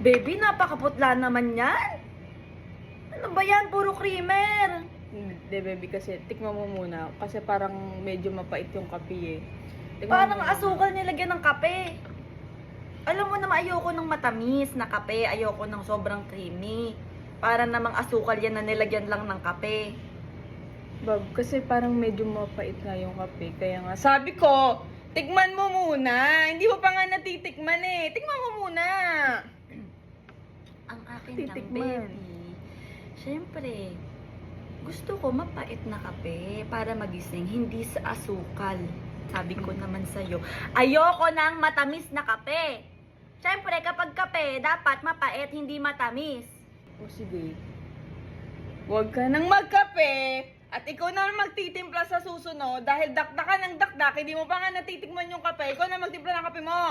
Baby, napakaputla naman yan. Ano ba yan? Puro creamer. Hindi, baby, kasi tikman mo muna. Kasi parang medyo mapait yung kape eh. Tikman Parang mo muna. asukal nilagyan ng kape. Alam mo naman, ayoko ng matamis na kape. Ayoko ng sobrang creamy. Para namang asukal yan na nilagyan lang ng kape. Bab, kasi parang medyo mapait nga yung kape. Kaya nga, sabi ko, tikman mo muna. Hindi mo pa nga natitikman eh. Tikman mo muna. Ang akin lang, Titikman. baby. Siyempre, gusto ko mapait na kape para magising, hindi sa asukal. Sabi ko naman sa'yo, ayoko ng matamis na kape. Siyempre, kapag kape, dapat mapait, hindi matamis. O sige. Huwag ka nang magkape. At ikaw na magtitimpla sa susunod dahil dakdakan ng dakdak, hindi mo pa nga natitikman yung kape. Ikaw na magtimpla ng kape mo.